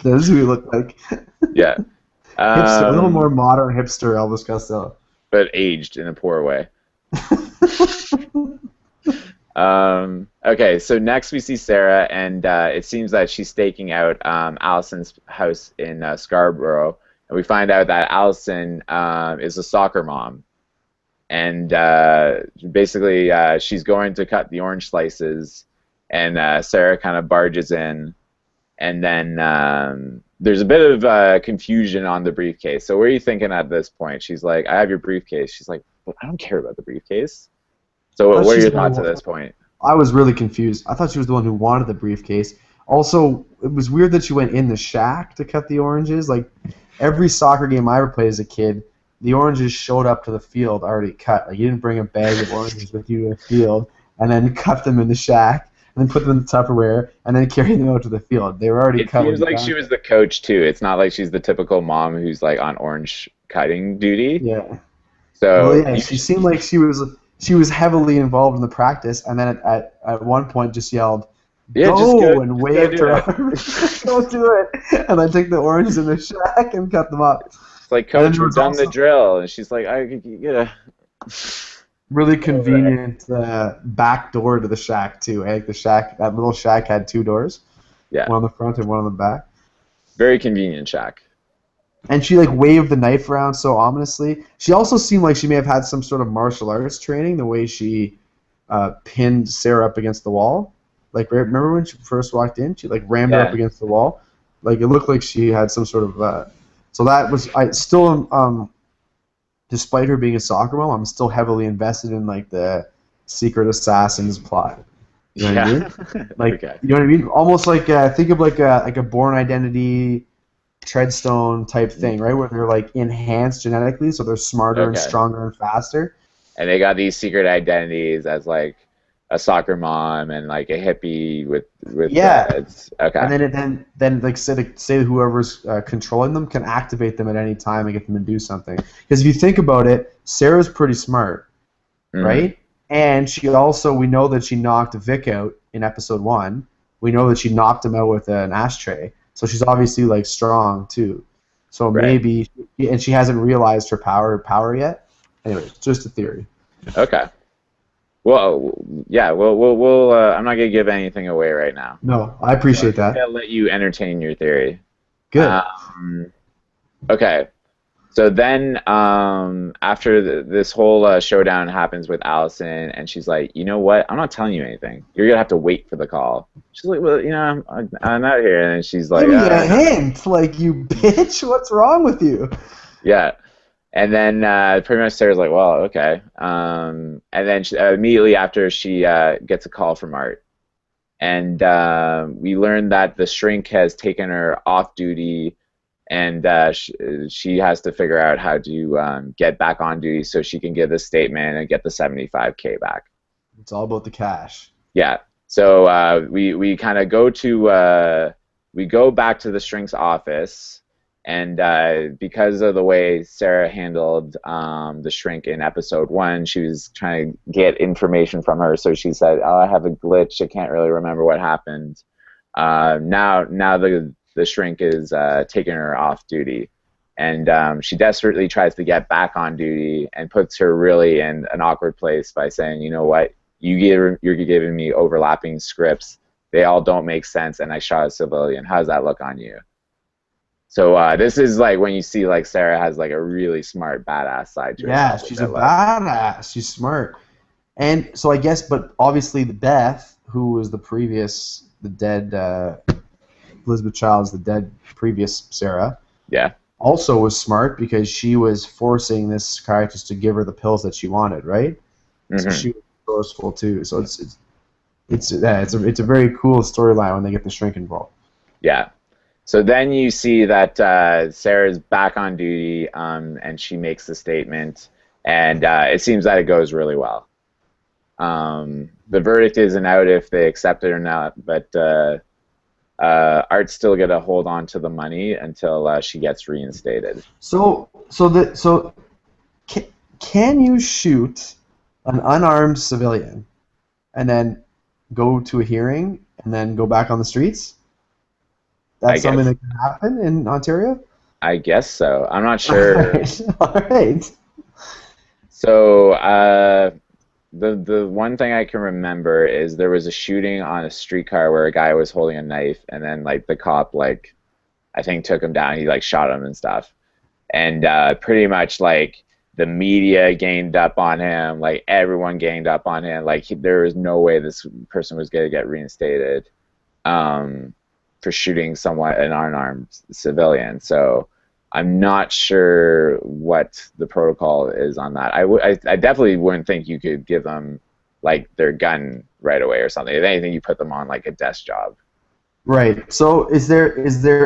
That is who we look like. Yeah, Hipster, a little more um, modern hipster Elvis Costello. but aged in a poor way. Okay, so next we see Sarah, and it seems that she's staking out Allison's house in Scarborough, and we find out that Allison is a soccer mom, and basically she's going to cut the orange slices, and Sarah kind of barges in, and then there's a bit of confusion on the briefcase. So what are you thinking at this point? She's like, "I have your briefcase." She's like, "But I don't care about the briefcase." So Thought what are she's your the thoughts at one. this point? I was really confused. I thought she was the one who wanted the briefcase. Also, it was weird that she went in the shack to cut the oranges. Like every soccer game I ever played as a kid, the oranges showed up to the field already cut. Like you didn't bring a bag of oranges with you to the field and then cut them in the shack and then put them in the Tupperware and then carry them out to the field. They were already It cut when seems you like got she them. was the coach too. It's not like she's the typical mom who's like on orange cutting duty. Yeah. Well, So yeah, she seemed like she was heavily involved in the practice, and then at one point just yelled, yeah, "Go!" and just go waved do her it. arm. Go do it, and then take the oranges in the shack and cut them up. It's like, And then coach, there we're was done the also drill, and she's like, yeah, really get over there. convenient back door to the shack too. Like the shack, that little shack had two doors, Yeah, one on the front and one on the back. very convenient, Shaq. And she like waved the knife around so ominously. She also seemed like she may have had some sort of martial arts training. The way she pinned Sarah up against the wall. Like remember when she first walked in, she like rammed her up Yeah, against the wall. Like it looked like she had some sort of. So that was I still despite her being a soccer mom, I'm still heavily invested in like the secret assassins plot. You know what I yeah. mean? Like Okay. you know what I mean? Almost like think of like a Born Identity, Treadstone type thing, right? Where they're like enhanced genetically, so they're smarter and Okay. stronger and faster. And they got these secret identities as like a soccer mom and like a hippie with Yeah, it's okay. and then like say whoever's controlling them can activate them at any time and get them to do something. Because if you think about it, Sarah's pretty smart, Hmm. right? And she also, we know that she knocked Vic out in episode 1. We know that she knocked him out with an ashtray. So she's obviously like strong too. So Right. maybe, and she hasn't realized her power yet. Anyway, just a theory. Okay. Well, yeah. We'll. I'm not gonna give anything away right now, No, I so I'm appreciate just that. gonna let you entertain your theory. Good. Okay. So then, after this whole showdown happens with Allison, and she's like, "You know what? I'm not telling you anything. You're gonna have to wait for the call." She's like, "Well, I'm out here," and she's Give like, me a hint, like you bitch. What's wrong with you? "Yeah." And then pretty much Sarah's like, "Well, okay." And then immediately after, she gets a call from Art, and we learn that the shrink has taken her off duty, and she has to figure out how to get back on duty so she can give the statement and get the 75K back. It's all about the cash. Yeah. So we kind of go to we go back to the shrink's office, and because of the way Sarah handled the shrink in episode 1, she was trying to get information from her. So she said, "Oh, I have a glitch. I can't really remember what happened." Now the shrink is taking her off duty, and she desperately tries to get back on duty and puts her really in an awkward place by saying, "You know what? You're giving me overlapping scripts. They all don't make sense, and I shot a civilian. How does that look on you?" So this is like when you see like Sarah has like a really smart badass side to Yeah, herself, which she's I a love. badass. She's smart. And so I guess, but obviously the Beth, who was the dead Elizabeth Childs, the dead previous Sarah, Yeah. also was smart because she was forcing this psychiatrist to give her the pills that she wanted, right? So Hmm. she was resourceful too. So it's a very cool storyline when they get the shrink involved. Yeah. So then you see that Sarah's back on duty, and she makes the statement, and it seems that it goes really well. The verdict isn't out if they accept it or not, but Art's still gonna hold on to the money until she gets reinstated. So can you shoot an unarmed civilian and then go to a hearing and then go back on the streets? I That's something guess. that can happen in Ontario? I guess so. I'm not All sure. right. All right. So the one thing I can remember is there was a shooting on a streetcar where a guy was holding a knife, and then like the cop like I think took him down. He like shot him and stuff, and pretty much like the media ganged up on him. Like everyone ganged up on him. Like there was no way this person was gonna get reinstated um, for shooting someone an unarmed civilian. So. I'm not sure what the protocol is on that. I definitely wouldn't think you could give them like their gun right away or something. If anything, you put them on like a desk job. Right. So is there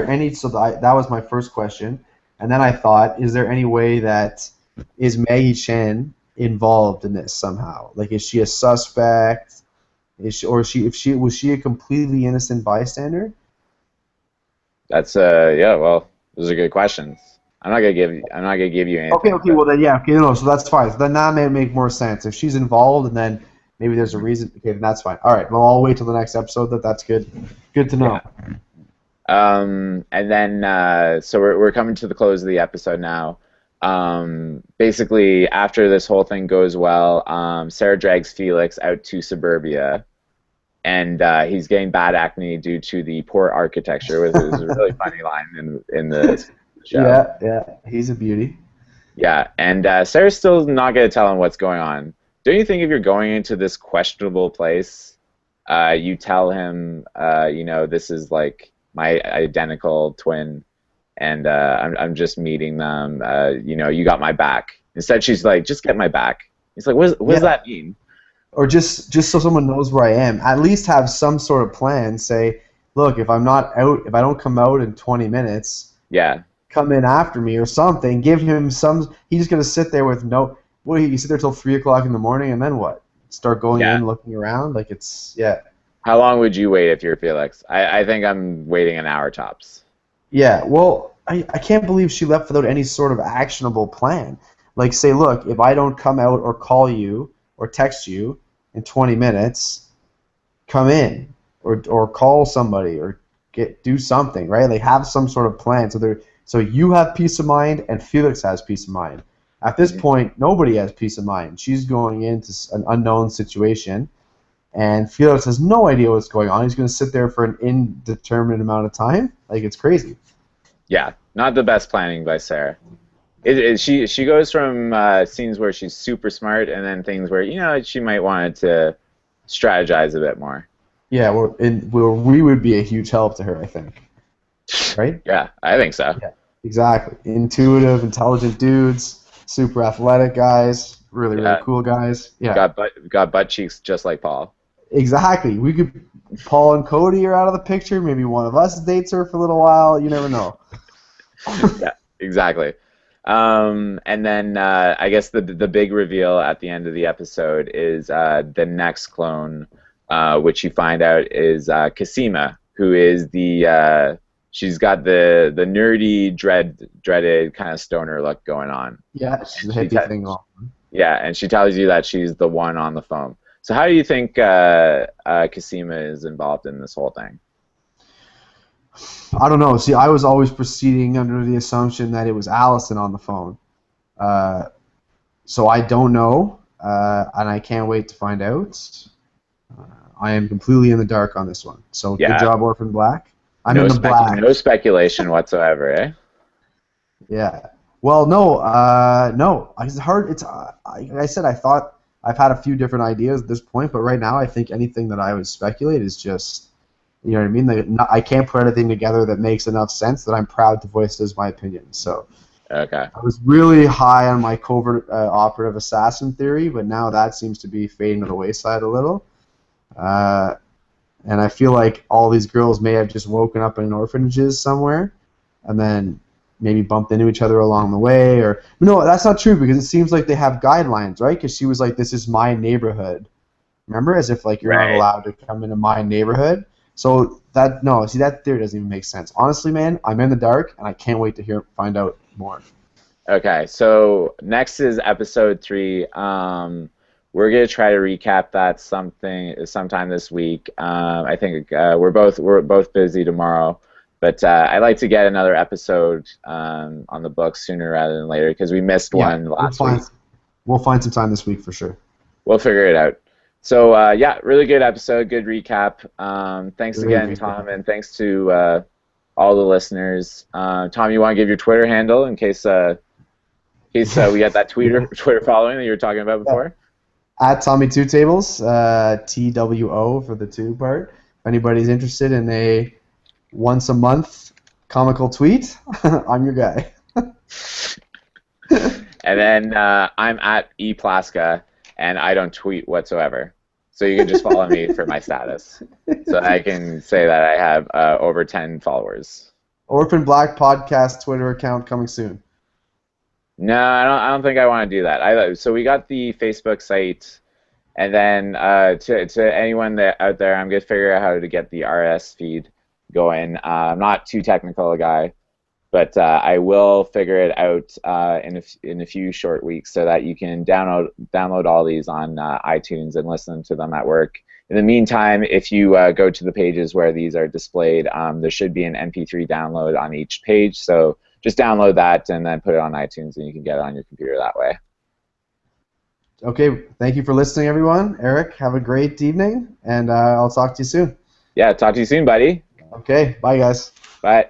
any that was my first question. And then I thought, is there any way that is Maggie Chen involved in this somehow? Like is she a suspect? Is she a completely innocent bystander? That's yeah. Well, those are good questions. I'm not gonna give you Okay, anything, okay, but well then yeah, okay, no, so that's fine. So then that may make more sense. If she's involved and then maybe there's a reason, okay, then that's fine. All right, well I'll wait till the next episode. That's good. Good to yeah. know. And then so we're coming to the close of the episode now. Basically, after this whole thing goes well, Sarah drags Felix out to suburbia, and he's getting bad acne due to the poor architecture, which is a really funny line in the show. Yeah, yeah, he's a beauty. Yeah, and Sarah's still not going to tell him what's going on. Don't you think if you're going into this questionable place, you tell him, this is like my identical twin, and I'm just meeting them. You got my back. Instead, she's like, just get my back. He's like, what does Yeah, that mean? or just so someone knows where I am. At least have some sort of plan. Say, look, if I don't come out in 20 minutes, Yeah, come in after me or something. Give him some. He's just gonna sit there with no. What? He sit there till 3 o'clock in the morning, and then what? start going Yeah. in, looking around. Like yeah. How long would you wait if you're Felix? I think I'm waiting an hour tops. Yeah, well, I can't believe she left without any sort of actionable plan. Like, say, look, if I don't come out or call you or text you in 20 minutes, come in or call somebody or do something, right? Like, have some sort of plan so you have peace of mind and Felix has peace of mind. At this Mhm. point, nobody has peace of mind. She's going into an unknown situation, and Felix has no idea what's going on. He's going to sit there for an indeterminate amount of time. Like, it's crazy. Yeah, not the best planning by Sarah. She goes from scenes where she's super smart and then things where she might want to strategize a bit more. Yeah, we would be a huge help to her, I think. Right? Yeah, I think so. Yeah, exactly. Intuitive, intelligent dudes, super athletic guys, really, really Yeah, cool guys. Yeah, got butt cheeks just like Paul. exactly. Paul and Cody are out of the picture. Maybe one of us dates her for a little while. You never know. Yeah, exactly. And then I guess the big reveal at the end of the episode is the next clone, which you find out is Casima, who is she's got the nerdy dreaded kind of stoner look going on. Yeah, she's a She hippie thing on. Yeah, and she tells you that she's the one on the phone. So how do you think Casima is involved in this whole thing? I don't know. See, I was always proceeding under the assumption that it was Allison on the phone. Uh, so I don't know, and I can't wait to find out. Uh, I am completely in the dark on this one. So good Yeah, job, Orphan Black. I'm in the black. no speculation whatsoever, eh? Yeah. Well, no, no. It's hard. Like I said, I thought I've had a few different ideas at this point, but right now I think anything that I would speculate is just, you know what I mean? I can't put anything together that makes enough sense that I'm proud to voice it as my opinion. So Okay. I was really high on my covert operative assassin theory, but now that seems to be fading to the wayside a little. And I feel like all these girls may have just woken up in orphanages somewhere, and then maybe bumped into each other along the way. Or no, that's not true because it seems like they have guidelines, right? Because she was like, "This is my neighborhood." Remember, as if like you're not Right. allowed to come into my neighborhood. So that theory doesn't even make sense. Honestly, man, I'm in the dark, and I can't wait to find out more. Okay, so next is episode 3. We're gonna try to recap that sometime this week. I think we're both busy tomorrow, but I'd like to get another episode on the books sooner rather than later because we missed one last week. We'll find some time this week for sure. We'll figure it out. So yeah, really good episode, good recap. Thanks Really again, good. Tom, and thanks to all the listeners. Tom, you want to give your Twitter handle in case we got that Twitter following that you were talking about before? At Tommy Two Tables, TWO for the two part. If anybody's interested in a once a month comical tweet, I'm your guy. And then I'm at eplaska, and I don't tweet whatsoever. So you can just follow me for my status. So I can say that I have over 10 followers. Orphan Black Podcast Twitter account coming soon. No, I don't think I want to do that. So we got the Facebook site, and then to anyone out there, I'm gonna figure out how to get the RS feed going. I'm not too technical a guy, but I will figure it out in a few short weeks so that you can download all these on iTunes and listen to them at work. In the meantime, if you go to the pages where these are displayed, there should be an MP3 download on each page. So just download that and then put it on iTunes, and you can get it on your computer that way. Okay, thank you for listening, everyone. Eric, have a great evening, and I'll talk to you soon. Yeah, talk to you soon, buddy. Okay, bye, guys. Bye.